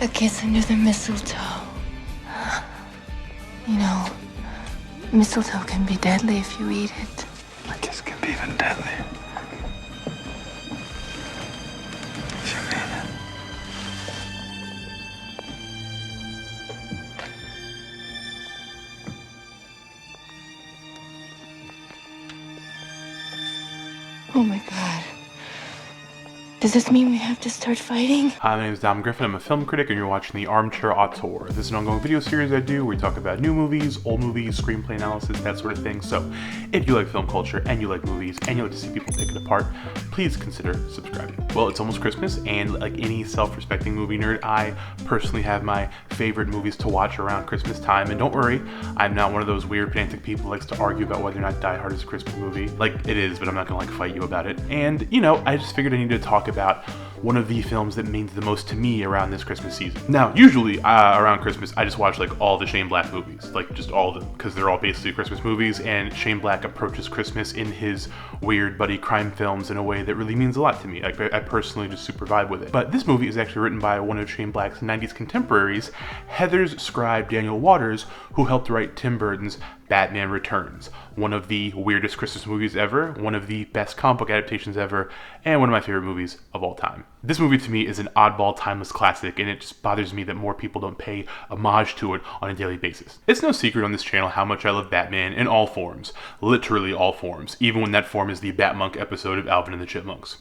A kiss under the mistletoe. You know, mistletoe can be deadly if you eat it. A kiss can be even deadlier. If you mean it. Oh my God. Does this mean we have to start fighting? Hi, my name is Dom Griffin. I'm a film critic and you're watching the Armchair Auteur. This is an ongoing video series I do where we talk about new movies, old movies, screenplay analysis, that sort of thing. So if you like film culture and you like movies and you like to see people take it apart, please consider subscribing. Well, it's almost Christmas, and like any self-respecting movie nerd, I personally have my favorite movies to watch around Christmas time. And don't worry, I'm not one of those weird pedantic people who likes to argue about whether or not Die Hard is a Christmas movie. Like, it is, but I'm not gonna like fight you about it. And you know, I just figured I needed to talk about one of the films that means the most to me around this Christmas season. Now, usually around Christmas, I just watch like all the Shane Black movies, like just all of them, because they're all basically Christmas movies, and Shane Black approaches Christmas in his weird buddy crime films in a way that really means a lot to me. Like, I personally just super vibe with it. But this movie is actually written by one of Shane Black's 90s contemporaries, Heather's scribe Daniel Waters, who helped write Tim Burton's Batman Returns, one of the weirdest Christmas movies ever, one of the best comic book adaptations ever, and one of my favorite movies of all time. This movie to me is an oddball, timeless classic, and it just bothers me that more people don't pay homage to it on a daily basis. It's no secret on this channel how much I love Batman in all forms, literally all forms, even when that form is the Batmonk episode of Alvin and the Chipmunks.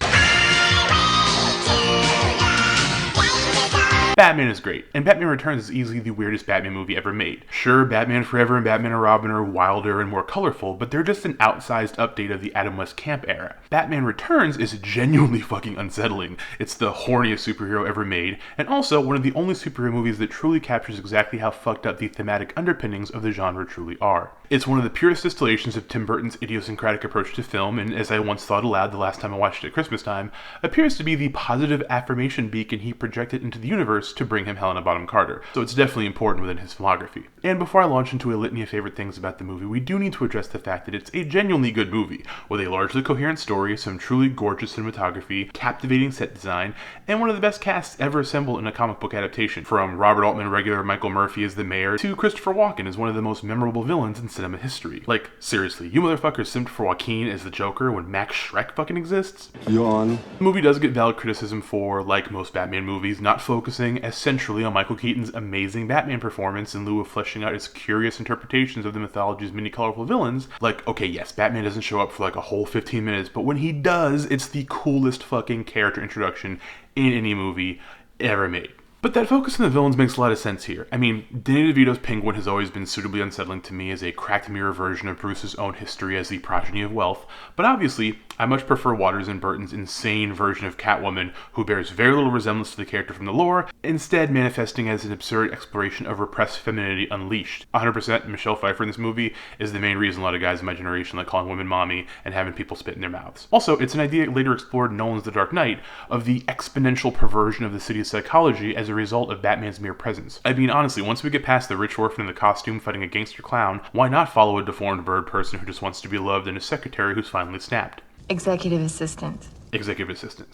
Batman is great, and Batman Returns is easily the weirdest Batman movie ever made. Sure, Batman Forever and Batman and Robin are wilder and more colorful, but they're just an outsized update of the Adam West camp era. Batman Returns is genuinely fucking unsettling. It's the horniest superhero ever made, and also one of the only superhero movies that truly captures exactly how fucked up the thematic underpinnings of the genre truly are. It's one of the purest distillations of Tim Burton's idiosyncratic approach to film, and as I once thought aloud the last time I watched it at Christmas time, appears to be the positive affirmation beacon he projected into the universe to bring him Helena Bonham Carter, so it's definitely important within his filmography. And before I launch into a litany of favorite things about the movie, we do need to address the fact that it's a genuinely good movie, with a largely coherent story, some truly gorgeous cinematography, captivating set design, and one of the best casts ever assembled in a comic book adaptation, from Robert Altman regular Michael Murphy as the mayor, to Christopher Walken as one of the most memorable villains in cinema history. Like, seriously, you motherfuckers simped for Joaquin as the Joker when Max Schreck fucking exists? Yawn. The movie does get valid criticism for, like most Batman movies, not focusing essentially on Michael Keaton's amazing Batman performance in lieu of fleshing out his curious interpretations of the mythology's many colorful villains. Like, okay, yes, Batman doesn't show up for like a whole 15 minutes, but when he does, it's the coolest fucking character introduction in any movie ever made. But that focus on the villains makes a lot of sense here. I mean, Danny DeVito's Penguin has always been suitably unsettling to me as a cracked mirror version of Bruce's own history as the progeny of wealth, but obviously, I much prefer Waters and Burton's insane version of Catwoman, who bears very little resemblance to the character from the lore, instead manifesting as an absurd exploration of repressed femininity unleashed. 100% Michelle Pfeiffer in this movie is the main reason a lot of guys in my generation like calling women mommy and having people spit in their mouths. Also, it's an idea later explored in Nolan's The Dark Knight of the exponential perversion of the city's psychology as a result of Batman's mere presence. I mean, honestly, once we get past the rich orphan in the costume fighting a gangster clown, why not follow a deformed bird person who just wants to be loved and a secretary who's finally snapped? Executive assistant.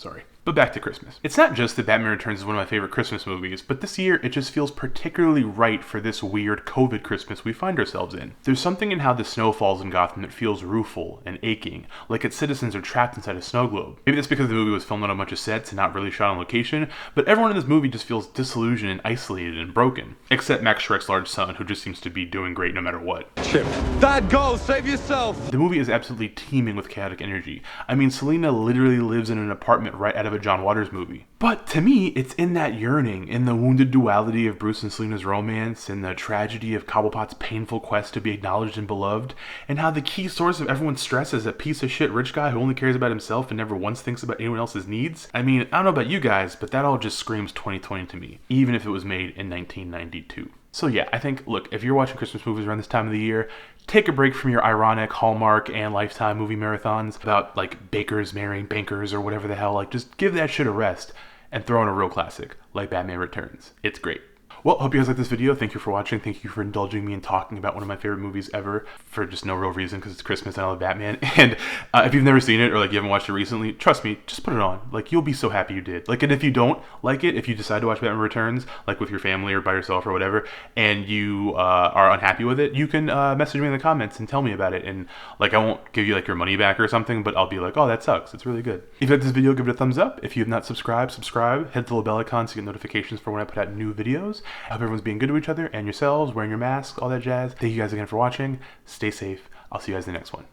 Sorry. But back to Christmas. It's not just that Batman Returns is one of my favorite Christmas movies, but this year it just feels particularly right for this weird COVID Christmas we find ourselves in. There's something in how the snow falls in Gotham that feels rueful and aching, like its citizens are trapped inside a snow globe. Maybe that's because the movie was filmed on a bunch of sets and not really shot on location, but everyone in this movie just feels disillusioned and isolated and broken. Except Max Schreck's large son, who just seems to be doing great no matter what. Chip. Dad, go! Save yourself! The movie is absolutely teeming with chaotic energy. I mean, Selena literally lives in an apartment right out of a John Waters movie. But to me, it's in that yearning, in the wounded duality of Bruce and Selena's romance, in the tragedy of Cobblepot's painful quest to be acknowledged and beloved, and how the key source of everyone's stress is a piece of shit rich guy who only cares about himself and never once thinks about anyone else's needs. I mean, I don't know about you guys, but that all just screams 2020 to me, even if it was made in 1992. So yeah, I think, look, if you're watching Christmas movies around this time of the year, take a break from your ironic Hallmark and Lifetime movie marathons about, like, bakers marrying bankers or whatever the hell. Like, just give that shit a rest and throw in a real classic like Batman Returns. It's great. Well, hope you guys like this video. Thank you for watching. Thank you for indulging me in talking about one of my favorite movies ever for just no real reason because it's Christmas and I love Batman. And if you've never seen it or like you haven't watched it recently, trust me, just put it on. Like you'll be so happy you did. Like, and if you don't like it, if you decide to watch Batman Returns, like with your family or by yourself or whatever, and you are unhappy with it, you can message me in the comments and tell me about it. And like I won't give you like your money back or something, but I'll be like, oh, that sucks. It's really good. If you like this video, give it a thumbs up. If you have not subscribed, subscribe. Hit the little bell icon to get notifications for when I put out new videos. I hope everyone's being good to each other and yourselves, wearing your masks, all that jazz. Thank you guys again for watching. Stay safe. I'll see you guys in the next one.